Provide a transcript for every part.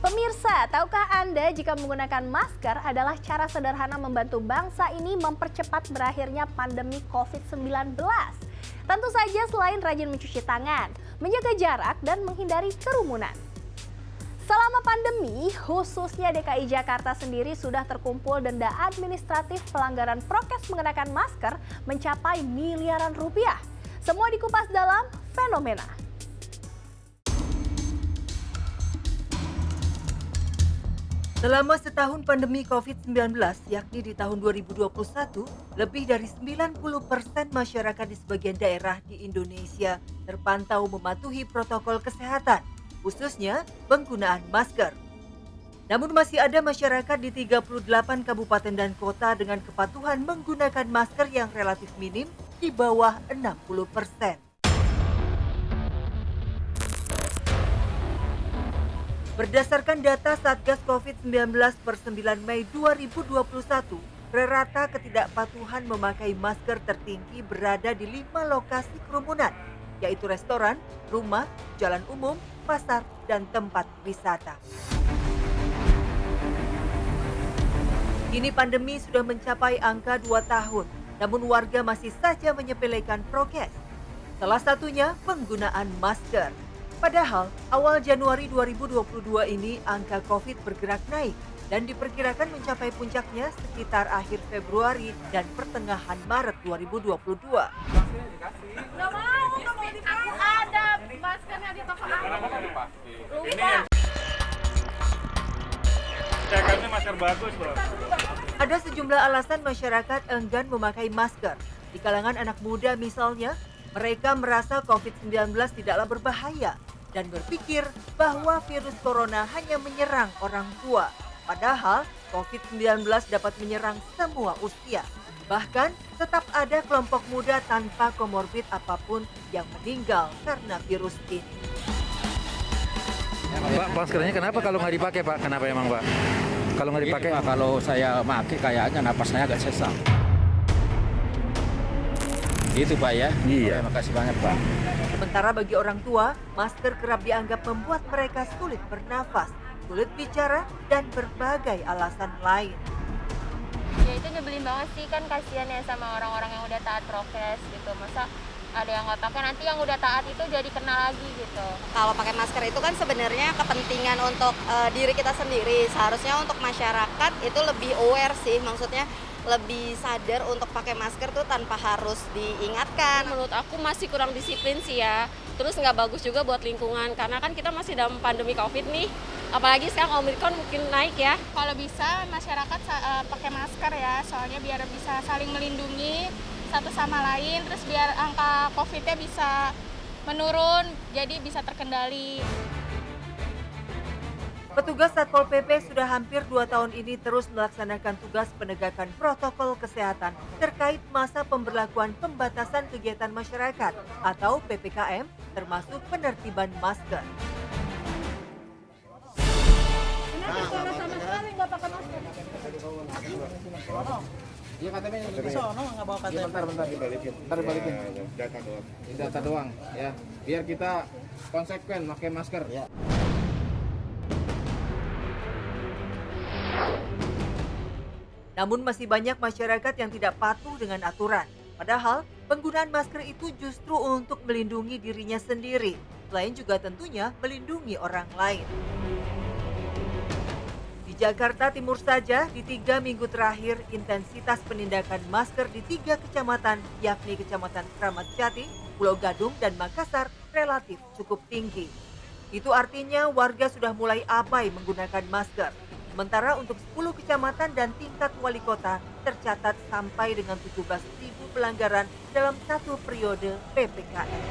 Pemirsa, tahukah Anda jika menggunakan masker adalah cara sederhana membantu bangsa ini mempercepat berakhirnya pandemi COVID-19? Tentu saja selain rajin mencuci tangan, menjaga jarak, dan menghindari kerumunan. Selama pandemi, khususnya DKI Jakarta sendiri sudah terkumpul denda administratif pelanggaran prokes mengenakan masker mencapai miliaran rupiah. Semua dikupas dalam Fenomena. Selama setahun pandemi COVID-19, yakni di tahun 2021, lebih dari 90% masyarakat di sebagian daerah di Indonesia terpantau mematuhi protokol kesehatan, khususnya penggunaan masker. Namun masih ada masyarakat di 38 kabupaten dan kota dengan kepatuhan menggunakan masker yang relatif minim di bawah 60%. Berdasarkan data Satgas COVID-19 per 9 Mei 2021, rata ketidakpatuhan memakai masker tertinggi berada di 5 lokasi kerumunan, yaitu restoran, rumah, jalan umum, pasar, dan tempat wisata. Kini pandemi sudah mencapai angka 2 tahun, namun warga masih saja menyepelekan prokes. Salah satunya penggunaan masker. Padahal awal Januari 2022 ini angka COVID bergerak naik dan diperkirakan mencapai puncaknya sekitar akhir Februari dan pertengahan Maret 2022. Nggak mau dipakai. Ada maskernya di toko aku. Lupa. Cekannya masker bagus loh. Ada sejumlah alasan masyarakat enggan memakai masker. Di kalangan anak muda misalnya, mereka merasa COVID-19 tidaklah berbahaya dan berpikir bahwa virus corona hanya menyerang orang tua. Padahal COVID-19 dapat menyerang semua usia. Bahkan tetap ada kelompok muda tanpa komorbid apapun yang meninggal karena virus ini. Pak, maskernya kenapa kalau nggak dipakai, Pak? Kenapa emang, Pak? Kalau nggak dipakai? Pak, kalau saya pakai kayaknya napas saya agak sesak. Gitu Pak ya. Iya. Terima kasih banyak Pak. Sementara bagi orang tua, masker kerap dianggap membuat mereka sulit bernafas, sulit bicara, dan berbagai alasan lain. Ya itu nyebelin banget sih, kan kasihan ya sama orang-orang yang udah taat prokes gitu. Masa ada yang nggak pakai, nanti yang udah taat itu jadi kena lagi gitu. Kalau pakai masker itu kan sebenarnya kepentingan untuk diri kita sendiri. Seharusnya untuk masyarakat itu lebih aware sih, maksudnya lebih sadar untuk pakai masker tuh tanpa harus diingatkan. Menurut aku masih kurang disiplin sih ya. Terus nggak bagus juga buat lingkungan, karena kan kita masih dalam pandemi COVID nih. Apalagi sekarang Omikron mungkin naik ya. Kalau bisa masyarakat pakai masker ya, soalnya biar bisa saling melindungi satu sama lain, terus biar angka COVID-nya bisa menurun, jadi bisa terkendali. Petugas Satpol PP sudah hampir 2 tahun ini terus melaksanakan tugas penegakan protokol kesehatan terkait masa pemberlakuan pembatasan kegiatan masyarakat atau PPKM, termasuk penertiban masker. Sama sekali nggak pakai masker. Iya katanya di sono nggak bawa KTP. Bentar dibalikin. Ntar dibalikin. Data doang. Data doang ya. Biar kita konsekuen pakai masker. Ya. Namun masih banyak masyarakat yang tidak patuh dengan aturan. Padahal penggunaan masker itu justru untuk melindungi dirinya sendiri, selain juga tentunya melindungi orang lain. Di Jakarta Timur saja, di 3 minggu terakhir, intensitas penindakan masker di 3 kecamatan, yakni Kecamatan Kramat Jati, Pulau Gadung, dan Makassar, relatif cukup tinggi. Itu artinya warga sudah mulai abai menggunakan masker. Sementara untuk 10 kecamatan dan tingkat wali kota tercatat sampai dengan 17.000 pelanggaran dalam satu periode PPKM.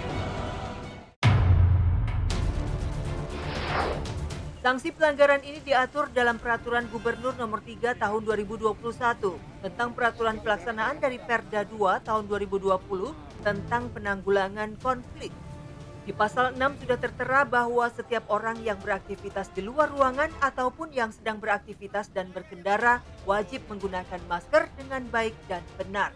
Sanksi pelanggaran ini diatur dalam Peraturan Gubernur Nomor 3 Tahun 2021 tentang Peraturan Pelaksanaan dari Perda 2 Tahun 2020 tentang penanggulangan konflik. Di pasal 6 sudah tertera bahwa setiap orang yang beraktivitas di luar ruangan ataupun yang sedang beraktivitas dan berkendara wajib menggunakan masker dengan baik dan benar.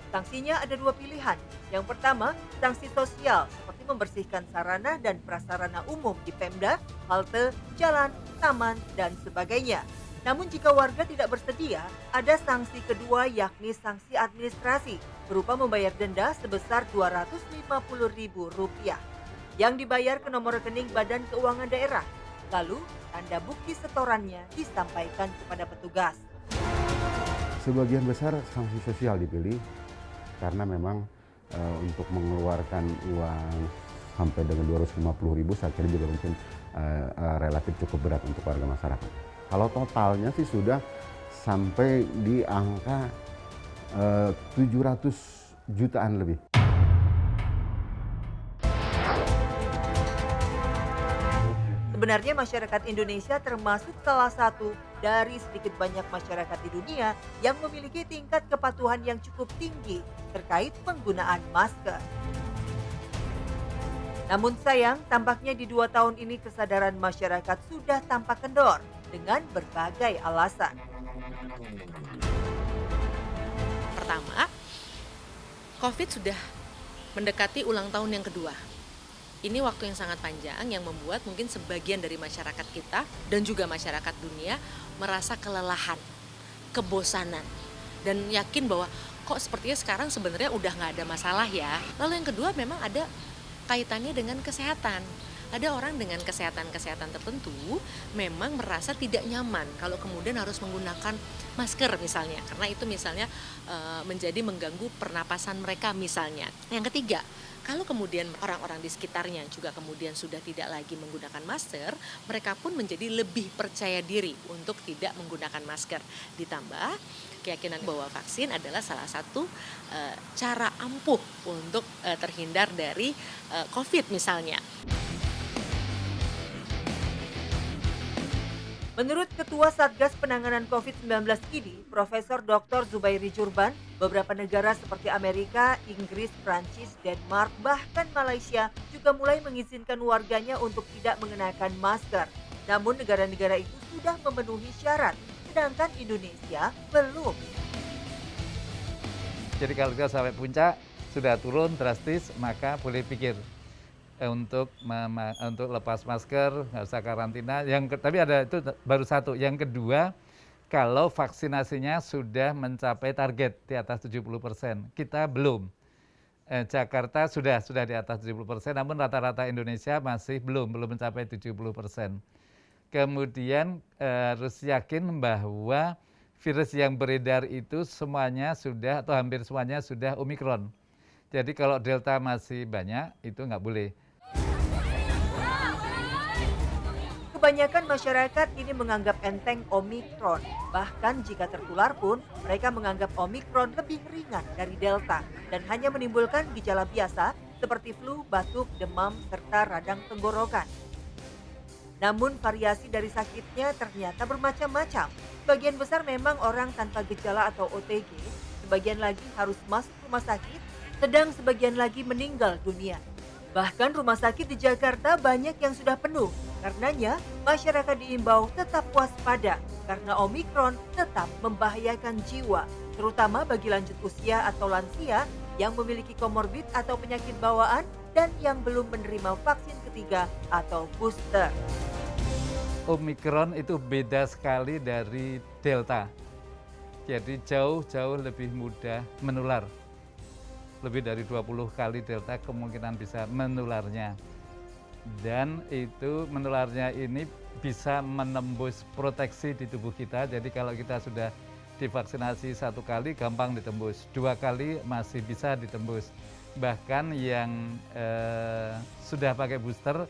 Sanksinya ada 2 pilihan. Yang pertama, sanksi sosial seperti seperti membersihkan sarana dan prasarana umum di Pemda, halte, jalan, taman, dan sebagainya. Namun jika warga tidak bersedia, ada sanksi kedua yakni sanksi administrasi berupa membayar denda sebesar Rp250.000 yang dibayar ke nomor rekening Badan Keuangan Daerah. Lalu, tanda bukti setorannya disampaikan kepada petugas. Sebagian besar sanksi sosial dipilih karena memang untuk mengeluarkan uang sampai dengan 250.000 saya kira juga mungkin relatif cukup berat untuk warga masyarakat. Kalau totalnya sih sudah sampai di angka 700 jutaan lebih. Sebenarnya masyarakat Indonesia termasuk salah satu dari sedikit banyak masyarakat di dunia yang memiliki tingkat kepatuhan yang cukup tinggi terkait penggunaan masker. Namun sayang, tampaknya di 2 tahun ini kesadaran masyarakat sudah tampak kendor dengan berbagai alasan. Pertama, COVID sudah mendekati ulang tahun yang kedua. Ini waktu yang sangat panjang yang membuat mungkin sebagian dari masyarakat kita dan juga masyarakat dunia merasa kelelahan, kebosanan, dan yakin bahwa kok sepertinya sekarang sebenarnya udah nggak ada masalah ya. Lalu yang kedua memang ada kaitannya dengan kesehatan. Ada orang dengan kesehatan tertentu memang merasa tidak nyaman kalau kemudian harus menggunakan masker misalnya. Karena itu misalnya menjadi mengganggu pernapasan mereka misalnya. Yang ketiga, kalau kemudian orang-orang di sekitarnya juga kemudian sudah tidak lagi menggunakan masker, mereka pun menjadi lebih percaya diri untuk tidak menggunakan masker. Ditambah keyakinan bahwa vaksin adalah salah satu cara ampuh untuk terhindar dari COVID misalnya. Menurut Ketua Satgas Penanganan COVID-19 IDI, Profesor Dr. Zubairi Jurban, beberapa negara seperti Amerika, Inggris, Prancis, Denmark, bahkan Malaysia juga mulai mengizinkan warganya untuk tidak mengenakan masker. Namun negara-negara itu sudah memenuhi syarat, sedangkan Indonesia belum. Jadi kalau kita sampai puncak sudah turun drastis, maka boleh pikir untuk lepas masker, nggak usah karantina. Tapi ada itu baru satu. Yang kedua, kalau vaksinasinya sudah mencapai target di atas 70%, kita belum. Jakarta sudah di atas 70%, namun rata-rata Indonesia masih belum mencapai 70%. Kemudian harus yakin bahwa virus yang beredar itu semuanya sudah atau hampir semuanya sudah Omikron. Jadi kalau Delta masih banyak, itu nggak boleh. Kebanyakan masyarakat ini menganggap enteng Omikron. Bahkan jika tertular pun, mereka menganggap Omikron lebih ringan dari Delta dan hanya menimbulkan gejala biasa seperti flu, batuk, demam, serta radang tenggorokan. Namun variasi dari sakitnya ternyata bermacam-macam. Sebagian besar memang orang tanpa gejala atau OTG, sebagian lagi harus masuk rumah sakit, sedang sebagian lagi meninggal dunia. Bahkan rumah sakit di Jakarta banyak yang sudah penuh. Karenanya, masyarakat diimbau tetap waspada karena Omikron tetap membahayakan jiwa, terutama bagi lanjut usia atau lansia yang memiliki komorbid atau penyakit bawaan dan yang belum menerima vaksin ketiga atau booster. Omikron itu beda sekali dari Delta. Jadi jauh lebih mudah menular. Lebih dari 20 kali Delta kemungkinan bisa menularnya. Dan itu menularnya ini bisa menembus proteksi di tubuh kita. Jadi kalau kita sudah divaksinasi 1 kali gampang ditembus, 2 kali masih bisa ditembus. Bahkan yang sudah pakai booster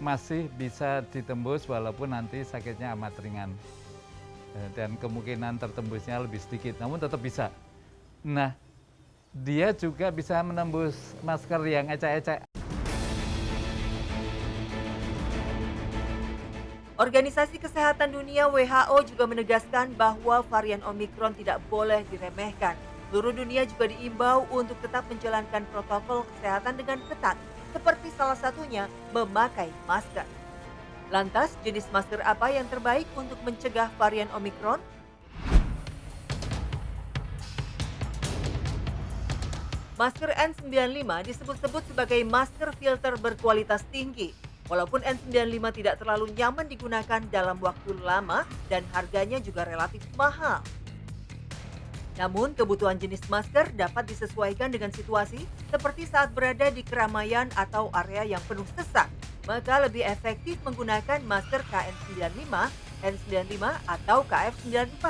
masih bisa ditembus walaupun nanti sakitnya amat ringan. Dan kemungkinan tertembusnya lebih sedikit, namun tetap bisa. Nah, dia juga bisa menembus masker yang ecek-ecek. Organisasi Kesehatan Dunia WHO juga menegaskan bahwa varian Omikron tidak boleh diremehkan. Seluruh dunia juga diimbau untuk tetap menjalankan protokol kesehatan dengan ketat, seperti salah satunya memakai masker. Lantas, jenis masker apa yang terbaik untuk mencegah varian Omikron? Masker N95 disebut-sebut sebagai masker filter berkualitas tinggi. Walaupun N95 tidak terlalu nyaman digunakan dalam waktu lama dan harganya juga relatif mahal. Namun, kebutuhan jenis masker dapat disesuaikan dengan situasi seperti saat berada di keramaian atau area yang penuh sesak. Maka lebih efektif menggunakan masker KN95, N95 atau KF94.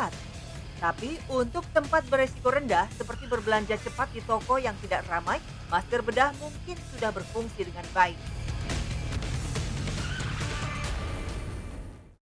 Tapi untuk tempat beresiko rendah seperti berbelanja cepat di toko yang tidak ramai, masker bedah mungkin sudah berfungsi dengan baik.